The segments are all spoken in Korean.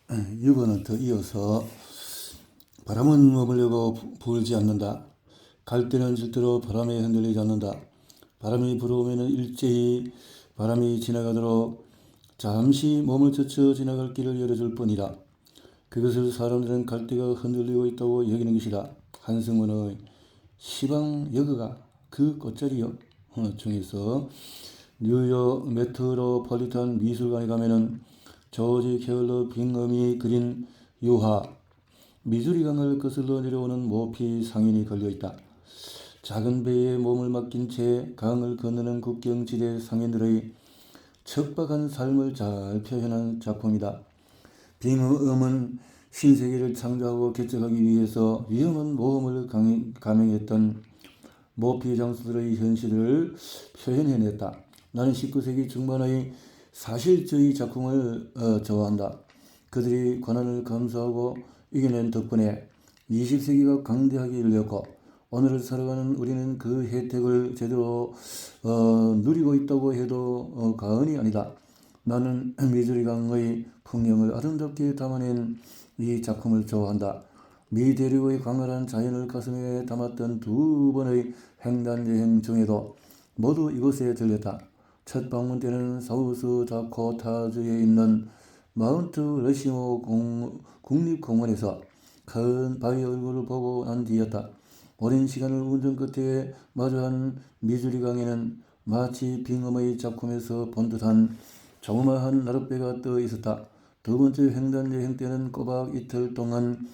6번은 더 이어서 바람은 머물려고 불지 않는다. 갈대는 절대로 바람에 흔들리지 않는다. 바람이 불어오면 일제히 바람이 지나가도록 잠시 몸을 젖혀 지나갈 길을 열어줄 뿐이다. 그것을 사람들은 갈대가 흔들리고 있다고 여기는 것이다. 한승원의 시방 여그가 그 꽃자리요 중에서 뉴욕 메트로폴리탄 미술관에 가면은 조지 케일러 빙엄이 그린 유화 미주리 강을 거슬러 내려오는 모피 상인이 걸려있다. 작은 배에 몸을 맡긴 채 강을 건너는 국경지대 상인들의 척박한 삶을 잘 표현한 작품이다. 빙엄은 신세계를 창조하고 개척하기 위해서 위험한 모험을 감행했던 모피 장수들의 현실을 표현해냈다. 나는 19세기 중반의 사실주의 작품을 좋아한다. 그들이 고난을 감수하고 이겨낸 덕분에 20세기가 강대하게 열렸고 오늘을 살아가는 우리는 그 혜택을 제대로 누리고 있다고 해도 과언이 아니다. 나는 미주리 강의 풍경을 아름답게 담아낸 이 작품을 좋아한다. 미 대륙의 광활한 자연을 가슴에 담았던 두 번의 횡단 여행 중에도 모두 이곳에 들렸다. 첫 방문 때는 사우스 다코타주에 있는 마운트 러시모 국립공원에서 큰 바위 얼굴을 보고 난 뒤였다. 오랜 시간을 운전 끝에 마주한 미주리 강에는 마치 빙엄의 작품에서 본 듯한 조그마한 나룻배가 떠 있었다. 두 번째 횡단 여행 때는 꼬박 이틀 동안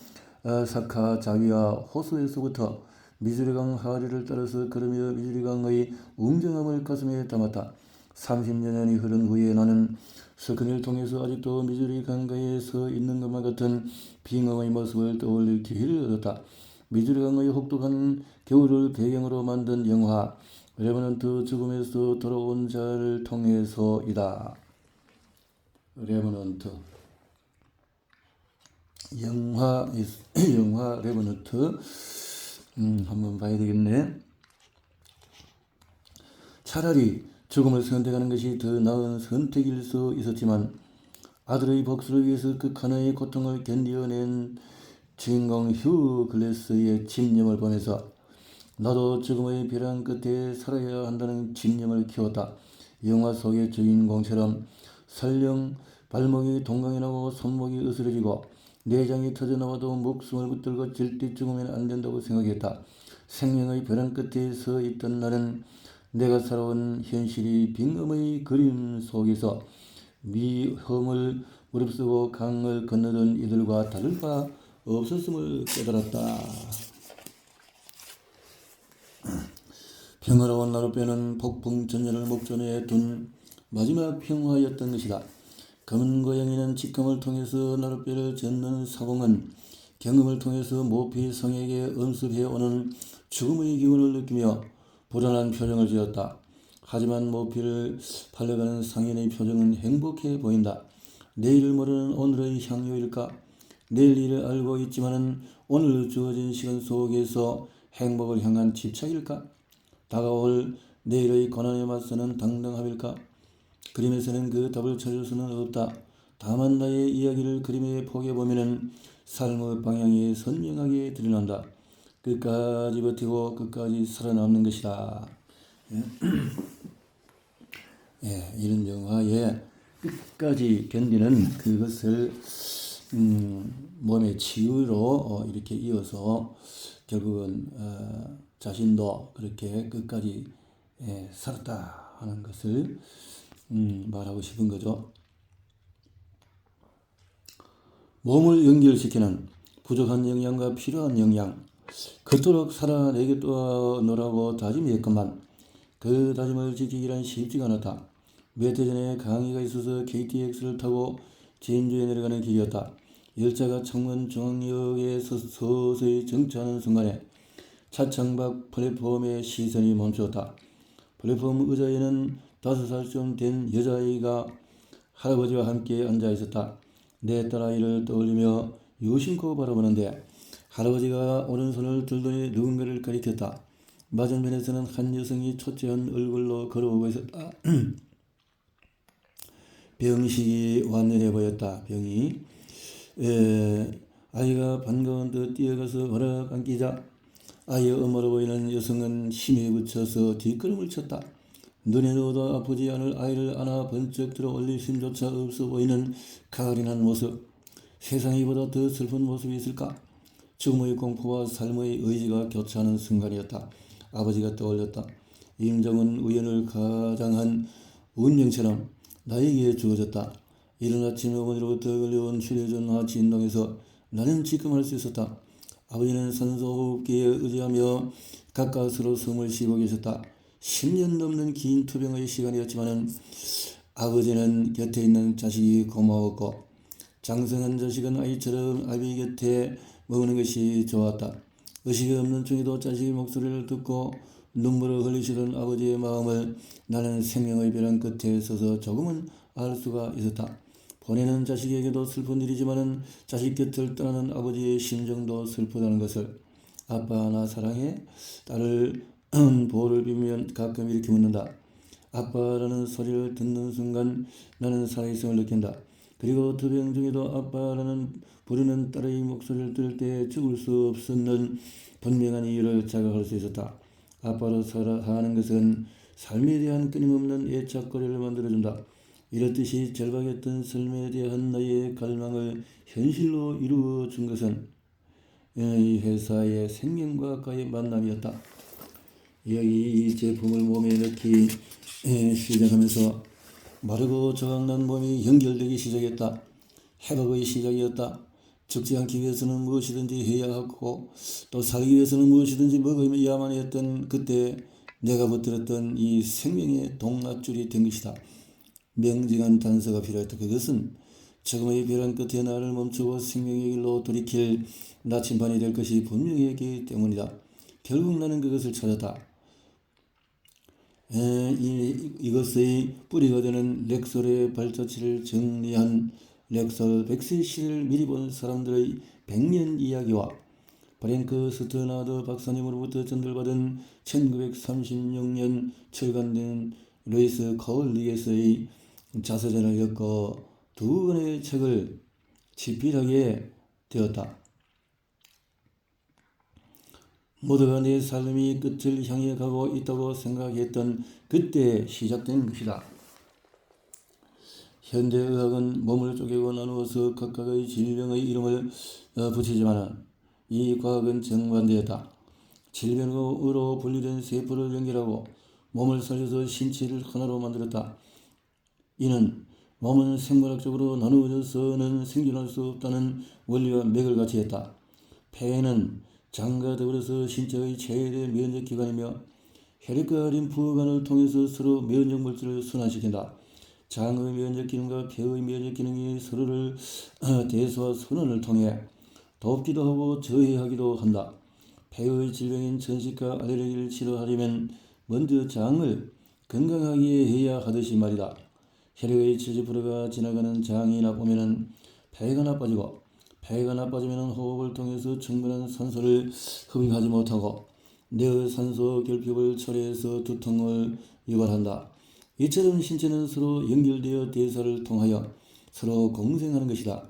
사카자위와 호수에서부터 미주리강 하류를 따라서 걸으며 미주리강의 웅장함을 가슴에 담았다. 30여 년이 흐른 후에 나는 스크린을 통해서 아직도 미주리 강가에 서 있는 것만 같은 빙엄의 모습을 떠올릴 기회를 얻었다. 미주리 강의 혹독한 겨울을 배경으로 만든 영화 레버넌트 죽음에서 돌아온 자를 통해서이다. 레버넌트 영화 레버넌트 한번 봐야 되겠네. 차라리 죽음을 선택하는 것이 더 나은 선택일 수 있었지만 아들의 복수를 위해서 극한의 고통을 견뎌낸 주인공 휴 글래스의 집념을 보면서 나도 죽음의 벼랑 끝에 살아야 한다는 집념을 키웠다. 영화 속의 주인공처럼 설령 발목이 동강이 나고 손목이 으스러지고 내장이 터져나와도 목숨을 붙들고 절대 죽으면 안 된다고 생각했다. 생명의 벼랑 끝에 서 있던 나는 내가 살아온 현실이 빙엄의 그림 속에서 위험을 무릅쓰고 강을 건너던 이들과 다를 바 없었음을 깨달았다. 평화로운 나룻배는 폭풍 전열을 목전에 둔 마지막 평화였던 것이다. 검은 고양이는 직감을 통해서 나룻배를 젓는 사공은 경험을 통해서 모피 성에게 엄습해오는 죽음의 기운을 느끼며 불안한 표정을 지었다. 하지만 모피를 팔려가는 상인의 표정은 행복해 보인다. 내일을 모르는 오늘의 향유일까? 내일 일을 알고 있지만은 오늘 주어진 시간 속에서 행복을 향한 집착일까? 다가올 내일의 고난에 맞서는 당당함일까? 그림에서는 그 답을 찾을 수는 없다. 다만 나의 이야기를 그림에 포개보면은 삶의 방향이 선명하게 드러난다. 끝까지 버티고 끝까지 살아남는 것이다. 이런 영화에 끝까지 견디는 그것을 몸의 치유로 이렇게 이어서 결국은 자신도 그렇게 끝까지 살았다 하는 것을 말하고 싶은 거죠. 몸을 연결시키는 부족한 영양과 필요한 영양, 그토록 살아내겠노라고 다짐했건만 그 다짐을 지키기란 쉽지가 않았다. 몇 해 전에 강의가 있어서 KTX를 타고 진주에 내려가는 길이었다. 열차가 창원 중앙역에 서서히 정차하는 순간에 차창밖 플랫폼에 시선이 멈추었다. 플랫폼 의자에는 5살쯤 된 여자아이가 할아버지와 함께 앉아 있었다. 내 딸아이를 떠올리며 유심코 바라보는데 할아버지가 오른손을 들더니 누군가를 가리켰다. 맞은편에서는 한 여성이 초췌한 얼굴로 걸어오고 있었다. 병식이 완연해 보였다. 병이 아이가 반가운 듯 뛰어가서 허락 안기자 아이의 엄마로 보이는 여성은 힘에 붙여서 뒷걸음을 쳤다. 눈에 넣어도 아프지 않을 아이를 안아 번쩍 들어 올릴 힘조차 없어 보이는 가을이난 모습. 세상에 이보다 더 슬픈 모습이 있을까? 죽음의 공포와 삶의 의지가 교차하는 순간이었다. 아버지가 떠올렸다. 임종은 우연을 가장한 운명처럼 나에게 주어졌다. 이른 아침 어머니로부터 걸려온 휴대전화 진동에서 나는 지금 할 수 있었다. 아버지는 산소호흡기에 의지하며 가까스로 숨을 쉬고 계셨다. 10년 넘는 긴 투병의 시간이었지만 아버지는 곁에 있는 자식이 고마웠고 장성한 자식은 아이처럼 아비 곁에 머무는 것이 좋았다. 의식이 없는 중에도 자식의 목소리를 듣고 눈물을 흘리시던 아버지의 마음을 나는 생명의 벼랑 끝에 서서 조금은 알 수가 있었다. 보내는 자식에게도 슬픈 일이지만 자식 곁을 떠나는 아버지의 심정도 슬프다는 것을. 아빠 나 사랑해? 딸을 보호를 비비면 가끔 이렇게 묻는다. 아빠라는 소리를 듣는 순간 나는 살아있음을 느낀다. 그리고 투병 중에도 아빠라는 부르는 딸의 목소리를 들을 때 죽을 수 없었는 분명한 이유를 자각할 수 있었다. 아빠로 살아가는 것은 삶에 대한 끊임없는 애착거리를 만들어준다. 이렇듯이 절박했던 삶에 대한 나의 갈망을 현실로 이루어준 것은 이 회사의 생명과 과의 만남이었다. 여기 이 제품을 몸에 넣기 시작하면서 마르고 조각난 몸이 연결되기 시작했다. 회복의 시작이었다. 죽지 않기 위해서는 무엇이든지 해야 하고 또 살기 위해서는 무엇이든지 먹어야만 했던 그때 내가 붙들었던 이 생명의 동아줄이 된 것이다. 명징한 단서가 필요했다. 그것은 지금의 벼랑 끝에 나를 멈추고 생명의 길로 돌이킬 나침반이 될 것이 분명했기 때문이다. 결국 나는 그것을 찾았다. 이것의 뿌리가 되는 렉솔의 발자취를 정리한 렉솔 100세 시를 미리 본 사람들의 100년 이야기와 프랭크 스트나드 박사님으로부터 전달받은 1936년 출간된 루이스 커울리에스의 자서전을 엮어 두 권의 책을 집필하게 되었다. 모두가 내 삶이 끝을 향해 가고 있다고 생각했던 그때 시작된 것이다. 현대의학은 몸을 쪼개고 나누어서 각각의 질병의 이름을 붙이지만 이 과학은 정반대였다. 질병으로 분리된 세포를 연결하고 몸을 살려서 신체를 하나로 만들었다. 이는 몸은 생물학적으로 나누어져서는 생존할 수 없다는 원리와 맥을 같이 했다. 폐는 장과 더불어서 신체의 최대 면역기관이며 혈액과 림프관을 통해서 서로 면역물질을 순환시킨다. 장의 면역기능과 폐의 면역기능이 서로를 대소와 순환을 통해 돕기도 하고 저해하기도 한다. 폐의 질병인 천식과 알레르기를 치료하려면 먼저 장을 건강하게 해야 하듯이 말이다. 혈액의 70%가 지나가는 장이 나쁘면 폐가 나빠지고 폐가 나빠지면 호흡을 통해서 충분한 산소를 흡입하지 못하고 뇌의 산소 결핍을 초래해서 두통을 유발한다. 이처럼 신체는 서로 연결되어 대사를 통하여 서로 공생하는 것이다.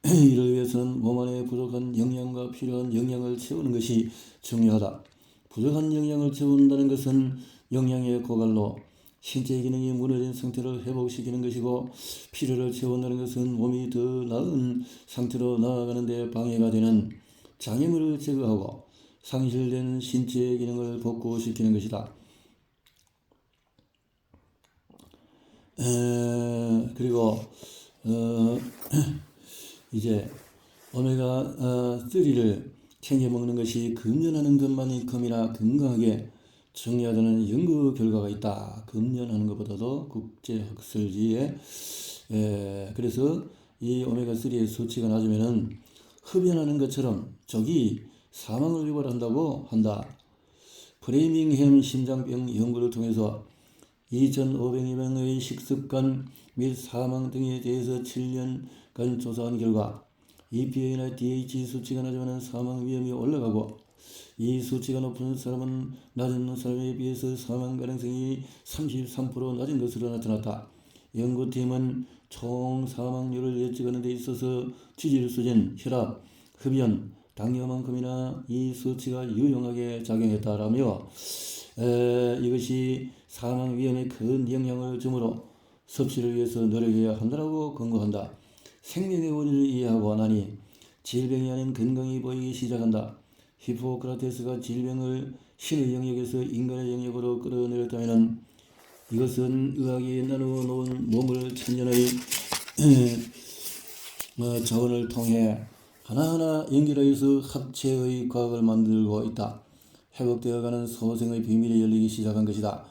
이를 위해서는 몸 안에 부족한 영양과 필요한 영양을 채우는 것이 중요하다. 부족한 영양을 채운다는 것은 영양의 고갈로 신체 기능이 무너진 상태를 회복시키는 것이고 필요를 채운다는 것은 몸이 더 나은 상태로 나아가는 데 방해가 되는 장애물을 제거하고 상실된 신체 기능을 복구시키는 것이다. 그리고 이제 오메가3를 챙겨 먹는 것이 금연하는 것만큼이나 건강하게 중요하다는 연구 결과가 있다. 금연하는 것보다도 국제학술지에 그래서 이 오메가3의 수치가 낮으면은 흡연하는 것처럼 적이 사망을 유발한다고 한다. 프레이밍햄 심장병 연구를 통해서 2,500명의 식습관 및 사망 등에 대해서 7년간 조사한 결과 EPA나 DH 수치가 낮으면 사망 위험이 올라가고 이 수치가 높은 사람은 낮은 사람에 비해서 사망 가능성이 33% 낮은 것으로 나타났다. 연구팀은 총 사망률을 예측하는 데 있어서 지질수진, 혈압, 흡연, 당뇨만큼이나 이 수치가 유용하게 작용했다라며 이것이 사망 위험에 큰 영향을 주므로 섭취를 위해서 노력해야 한다라고 권고한다. 생명의 원리를 이해하고 나니 질병이 아닌 건강이 보이기 시작한다. 히포크라테스가 질병을 신의 영역에서 인간의 영역으로 끌어내렸다면 이것은 의학이 나누어 놓은 몸을 천년의 자원을 통해 하나하나 연결하여서 합체의 과학을 만들고 있다. 회복되어가는 소생의 비밀이 열리기 시작한 것이다.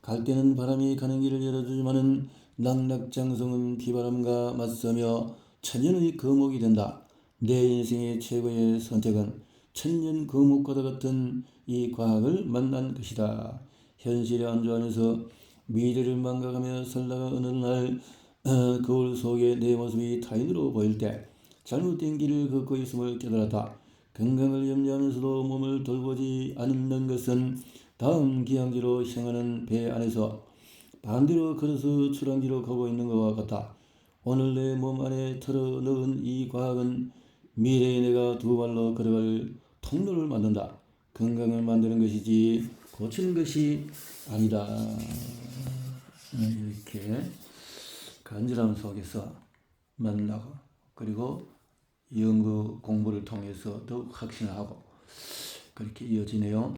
갈대는 바람이 가는 길을 열어주지만은 낙낙장성은 비바람과 맞서며 천년의 거목이 된다. 내 인생의 최고의 선택은 천년 거목과도 같은 이 과학을 만난 것이다. 현실에 안주하면서 미래를 망각하며 살다가 어느 날 거울 속에 내 모습이 타인으로 보일 때 잘못된 길을 걷고 있음을 깨달았다. 건강을 염려하면서도 몸을 돌보지 않는 것은 다음 기항지로 향하는 배 안에서 반대로 걸어서 출항지로 가고 있는 것과 같다. 오늘 내 몸 안에 털어 넣은 이 과학은 미래의 내가 두 발로 걸어갈 통로를 만든다. 건강을 만드는 것이지 고치는 것이 아니다. 이렇게 간절함 속에서 만나고 그리고 연구 공부를 통해서 더욱 확신하고 그렇게 이어지네요.